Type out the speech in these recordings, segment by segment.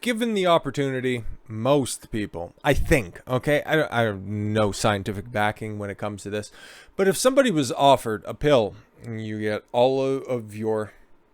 given the opportunity, most people, I think, okay, I have no scientific backing when it comes to this, but if somebody was offered a pill and you get all of your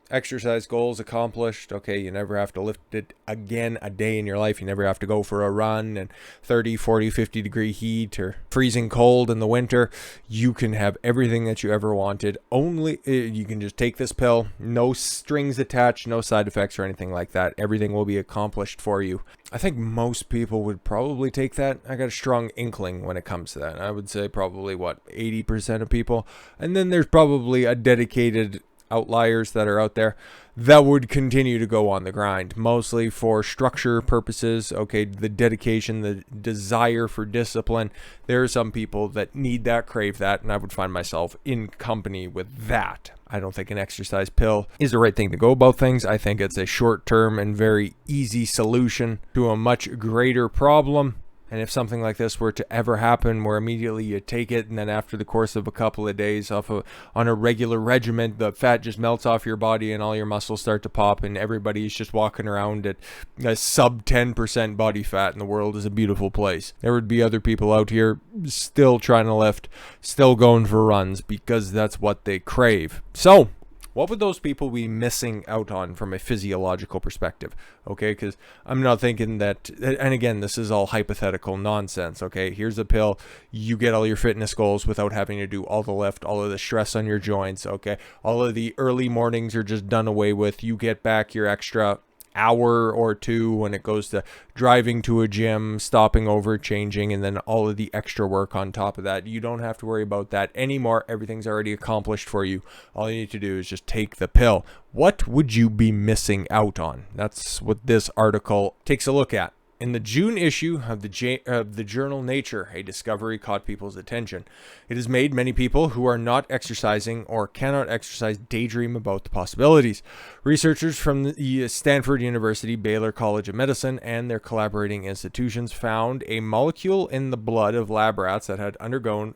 exercise goals accomplished, okay, you never have to lift it again a day in your life, you never have to go for a run in 30, 40, 50 degree heat or freezing cold in the winter, you can have everything that you ever wanted. Only you can just take this pill, no strings attached, no side effects or anything like that. Everything will be accomplished for you. I think most people would probably take that. I got a strong inkling when it comes to that. I would say probably 80% of people, and then there's probably a dedicated outliers that are out there that would continue to go on the grind, mostly for structure purposes. Okay, the dedication, the desire for discipline. There are some people that need that, crave that, and I would find myself in company with that. I don't think an exercise pill is the right thing to go about things. I think it's a short-term and very easy solution to a much greater problem. And if something like this were to ever happen, where immediately you take it, and then after the course of a couple of days on a regular regimen, the fat just melts off your body and all your muscles start to pop, and everybody's just walking around at a sub 10% body fat, and the world is a beautiful place. There would be other people out here still trying to lift, still going for runs, because that's what they crave. So what would those people be missing out on from a physiological perspective? Okay, because I'm not thinking that, and again, this is all hypothetical nonsense. Okay, here's a pill, you get all your fitness goals without having to do all the lift, all of the stress on your joints. Okay, all of the early mornings are just done away with. You get back your extra hour or two when it goes to driving to a gym, stopping over, changing, and then all of the extra work on top of that. You don't have to worry about that anymore. Everything's already accomplished for you. All you need to do is just take the pill. What would you be missing out on? That's what this article takes a look at. In the June issue of the journal Nature, a discovery caught people's attention. It has made many people who are not exercising or cannot exercise daydream about the possibilities. Researchers from the Stanford University, Baylor College of Medicine, and their collaborating institutions found a molecule in the blood of lab rats that had undergone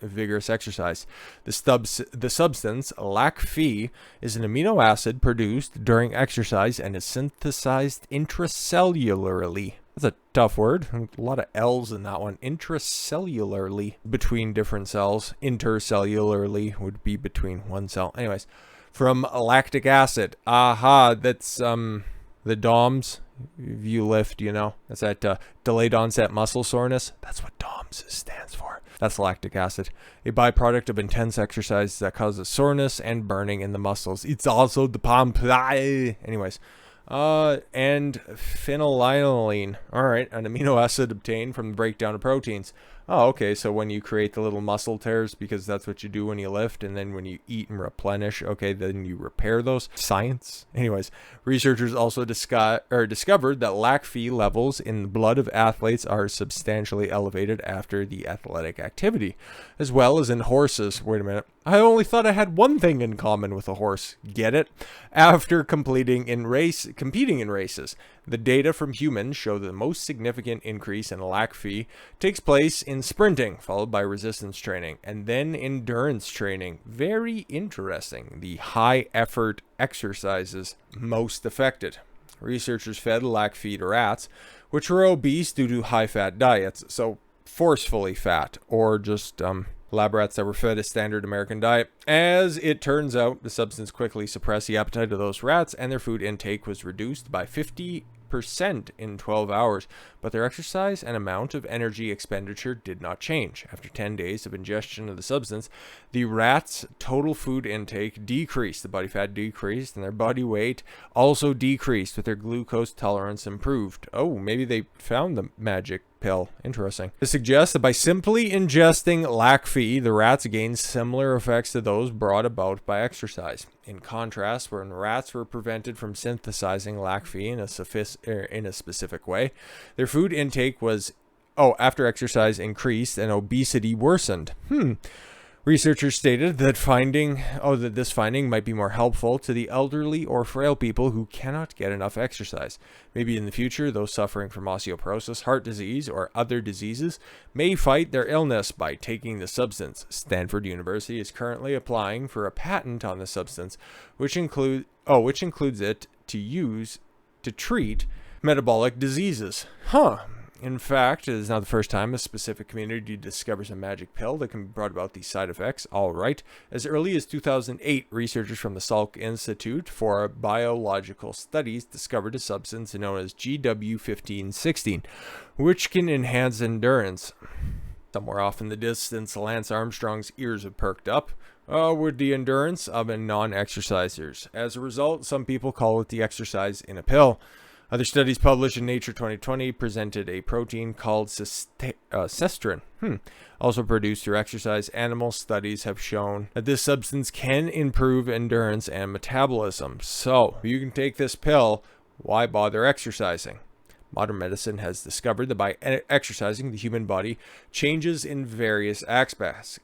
vigorous exercise. The substance, LAC-Phe, is an amino acid produced during exercise and is synthesized intracellularly. That's a tough word. A lot of L's in that one. Intracellularly, between different cells. Intercellularly would be between one cell. Anyways, from lactic acid. Aha, that's the DOMS. If you lift, that's that delayed onset muscle soreness. That's what DOMS stands for. That's lactic acid, a byproduct of intense exercise that causes soreness and burning in the muscles. It's also the anyways. And phenylalanine. All right, an amino acid obtained from the breakdown of proteins. Oh, okay, so when you create the little muscle tears, because that's what you do when you lift, and then when you eat and replenish, okay, then you repair those. Science. Anyways, researchers also discovered that LAC-Phe levels in the blood of athletes are substantially elevated after the athletic activity, as well as in horses. Wait a minute. I only thought I had one thing in common with a horse. Get it? After competing in races. The data from humans show the most significant increase in LAC-Phe takes place in sprinting, followed by resistance training, and then endurance training. Very interesting. The high effort exercises most affected. Researchers fed LAC-Phe to rats, which were obese due to high fat diets, so forcefully fat, or just lab rats that were fed a standard American diet. As it turns out, the substance quickly suppressed the appetite of those rats, and their food intake was reduced by 50% in 12 hours, but their exercise and amount of energy expenditure did not change. After 10 days of ingestion of the substance, the rats' total food intake decreased, the body fat decreased, and their body weight also decreased, with their glucose tolerance improved. Oh, maybe they found the magic pill. Interesting. This suggests that by simply ingesting LAC-Phe, the rats gained similar effects to those brought about by exercise. In contrast, when rats were prevented from synthesizing LAC-Phe in a specific way, their food intake was, after exercise increased and obesity worsened. Researchers stated that this finding might be more helpful to the elderly or frail people who cannot get enough exercise. Maybe in the future, those suffering from osteoporosis, heart disease, or other diseases may fight their illness by taking the substance. Stanford University is currently applying for a patent on the substance, which includes it to use to treat metabolic diseases. Huh. In fact, it is not the first time a specific community discovers a magic pill that can bring about these side effects. All right. As early as 2008, researchers from the Salk Institute for Biological Studies discovered a substance known as GW1516, which can enhance endurance. Somewhere off in the distance, Lance Armstrong's ears have perked up with the endurance of non-exercisers. As a result, some people call it the exercise in a pill. Other studies published in Nature 2020 presented a protein called cestrin, also produced through exercise. Animal studies have shown that this substance can improve endurance and metabolism. So, if you can take this pill, why bother exercising? Modern medicine has discovered that by exercising, the human body changes in various aspects.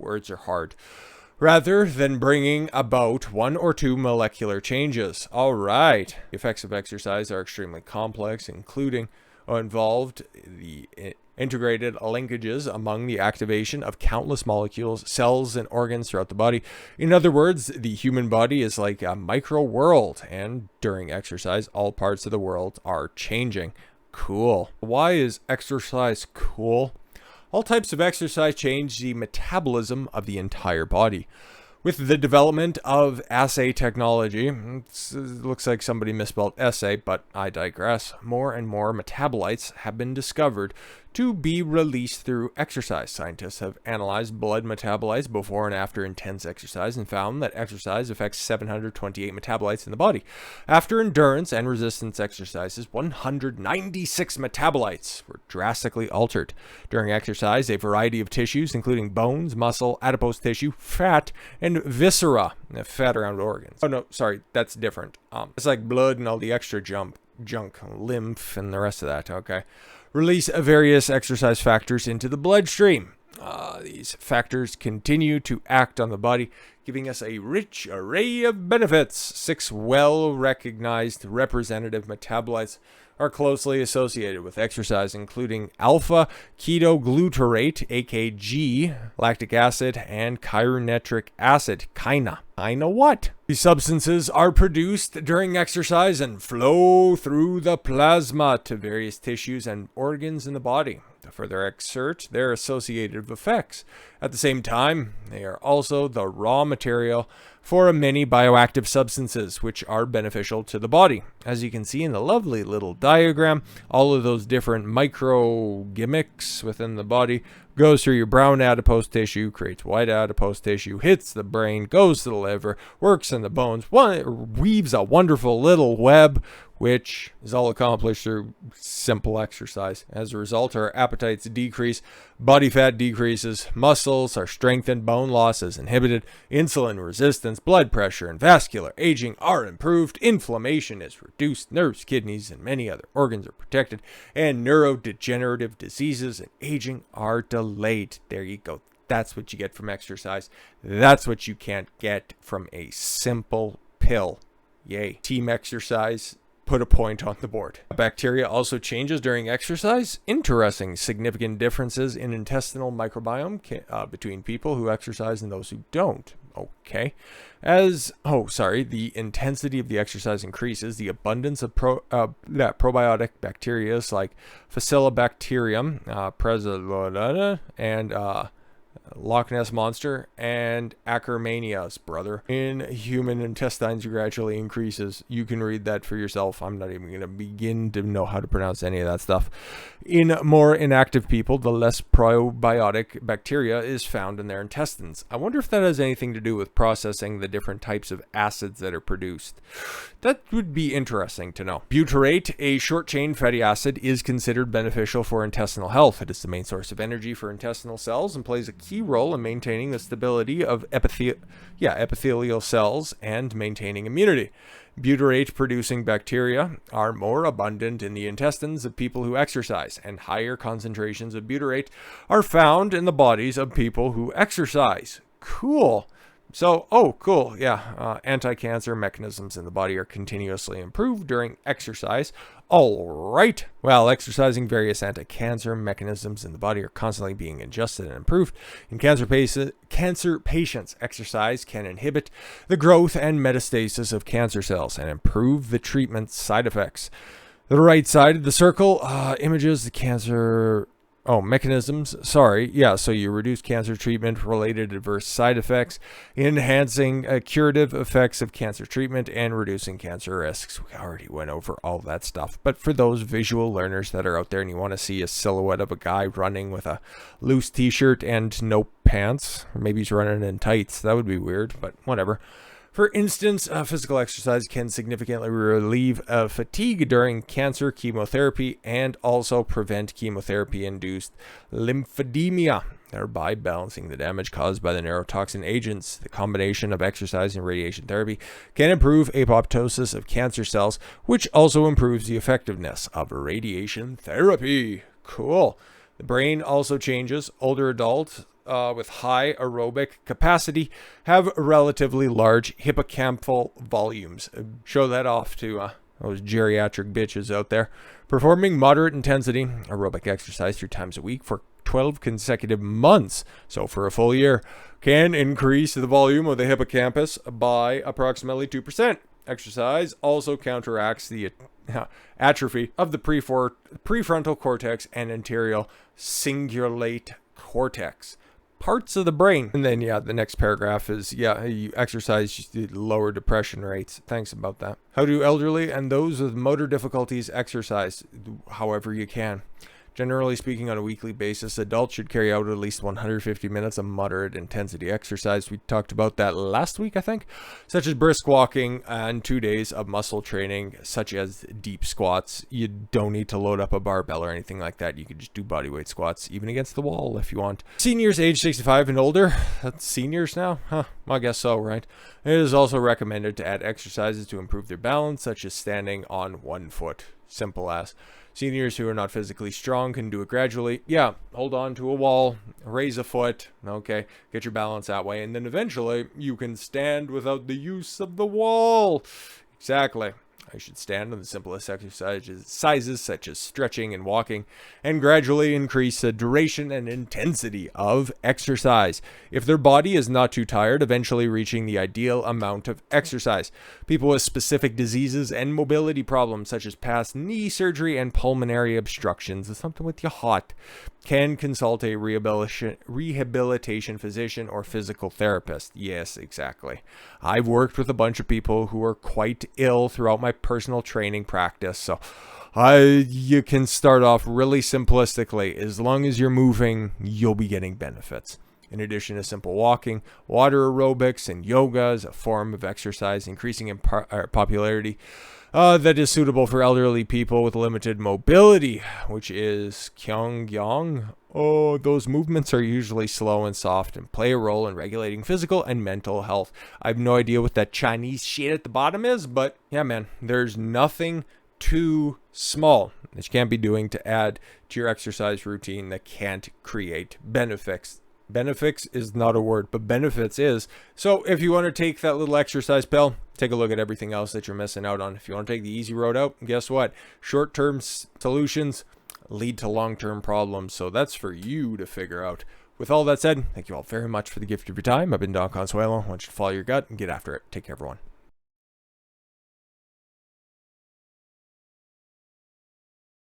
Words are hard. Rather than bringing about one or two molecular changes. All right. The effects of exercise are extremely complex, including involved the integrated linkages among the activation of countless molecules, cells, and organs throughout the body. In other words, the human body is like a micro world, and during exercise, all parts of the world are changing. Cool. Why is exercise cool? All types of exercise change the metabolism of the entire body. With the development of assay technology, it looks like somebody misspelled essay, but I digress. More and more metabolites have been discovered to be released through exercise. Scientists have analyzed blood metabolites before and after intense exercise and found that exercise affects 728 metabolites in the body. After endurance and resistance exercises, 196 metabolites were drastically altered. During exercise, a variety of tissues, including bones, muscle, adipose tissue, fat, and viscera, fat around organs. Oh no, sorry, that's different. It's like blood and all the extra junk, lymph, and the rest of that, okay? Release various exercise factors into the bloodstream. These factors continue to act on the body, giving us a rich array of benefits. 6 well-recognized representative metabolites are closely associated with exercise, including alpha ketoglutarate, AKG, lactic acid, and chironetric acid, KINA. KINA what? These substances are produced during exercise and flow through the plasma to various tissues and organs in the body to further exert their associative effects. At the same time, they are also the raw material for many bioactive substances which are beneficial to the body. As you can see in the lovely little diagram, all of those different micro gimmicks within the body goes through your brown adipose tissue, creates white adipose tissue, hits the brain, goes to the liver, works in the bones, weaves a wonderful little web, which is all accomplished through simple exercise. As a result, our appetites decrease, body fat decreases, muscles are strengthened, bone loss is inhibited, insulin resistance, blood pressure, and vascular aging are improved, inflammation is reduced, nerves, kidneys, and many other organs are protected, and neurodegenerative diseases and aging are delayed. There you go. That's what you get from exercise. That's what you can't get from a simple pill. Yay. Team exercise. Put a point on the board. Bacteria also changes during exercise. Interesting, significant differences in intestinal microbiome between people who exercise and those who don't. Okay. The intensity of the exercise increases. The abundance of probiotic bacteria like Faecilibacterium, Pseudomonas, and Loch Ness Monster, and Akkermanias, brother, in human intestines gradually increases. You can read that for yourself. I'm not even going to begin to know how to pronounce any of that stuff. In more inactive people, the less probiotic bacteria is found in their intestines. I wonder if that has anything to do with processing the different types of acids that are produced. That would be interesting to know. Butyrate, a short-chain fatty acid, is considered beneficial for intestinal health. It is the main source of energy for intestinal cells and plays a key role in maintaining the stability of epithelial cells and maintaining immunity. Butyrate-producing bacteria are more abundant in the intestines of people who exercise, and higher concentrations of butyrate are found in the bodies of people who exercise. Cool. So, oh, cool. Yeah. Anti-cancer mechanisms in the body are continuously improved during exercise. All right. Well, exercising, various anti-cancer mechanisms in the body are constantly being adjusted and improved. In cancer patients, exercise can inhibit the growth and metastasis of cancer cells and improve the treatment side effects. The right side of the circle images the cancer mechanisms. Sorry. Yeah, so you reduce cancer treatment related adverse side effects, enhancing curative effects of cancer treatment, and reducing cancer risks. We already went over all that stuff. But for those visual learners that are out there and you want to see a silhouette of a guy running with a loose t-shirt and no pants, or maybe he's running in tights, that would be weird, but whatever. For instance, physical exercise can significantly relieve fatigue during cancer chemotherapy and also prevent chemotherapy-induced lymphedema, thereby balancing the damage caused by the neurotoxin agents. The combination of exercise and radiation therapy can improve apoptosis of cancer cells, which also improves the effectiveness of radiation therapy. Cool. The brain also changes. Older adults with high aerobic capacity have relatively large hippocampal volumes. Show that off to those geriatric bitches out there. Performing moderate intensity aerobic exercise 3 times a week for 12 consecutive months, so for a full year, can increase the volume of the hippocampus by approximately 2%. Exercise also counteracts the atrophy of the prefrontal cortex and anterior cingulate cortex, parts of the brain. And then, the next paragraph is, you exercise, you lower depression rates. Thanks about that. How do elderly and those with motor difficulties exercise? However you can. Generally speaking, on a weekly basis, adults should carry out at least 150 minutes of moderate intensity exercise. We talked about that last week, I think, such as brisk walking and 2 days of muscle training, such as deep squats. You don't need to load up a barbell or anything like that. You can just do bodyweight squats, even against the wall if you want. Seniors age 65 and older, that's seniors now? Well, I guess so, right? It is also recommended to add exercises to improve their balance, such as standing on one foot. Simple as. Seniors who are not physically strong can do it gradually. Yeah, hold on to a wall, raise a foot, okay, get your balance that way, and then eventually you can stand without the use of the wall. Exactly. I should stand on the simplest exercises such as stretching and walking, and gradually increase the duration and intensity of exercise. If their body is not too tired, eventually reaching the ideal amount of exercise. People with specific diseases and mobility problems such as past knee surgery and pulmonary obstructions, is something with your heart, can consult a rehabilitation physician or physical therapist. Yes, exactly. I've worked with a bunch of people who are quite ill throughout my personal training practice, so you can start off really simplistically. As long as you're moving, you'll be getting benefits. In addition to simple walking, water aerobics and yoga is a form of exercise increasing in popularity that is suitable for elderly people with limited mobility, which is Qigong. Oh, those movements are usually slow and soft and play a role in regulating physical and mental health. I have no idea what that Chinese shit at the bottom is, but yeah, man, there's nothing too small that you can't be doing to add to your exercise routine that can't create benefits. Benefits is not a word, but benefits is. So if you want to take that little exercise pill, take a look at everything else that you're missing out on. If you want to take the easy road out, guess what? Short-term solutions lead to long-term problems. So that's for you to figure out. With all that said, thank you all very much for the gift of your time. I've been Don Consuelo. I want you to follow your gut and get after it. Take care, everyone.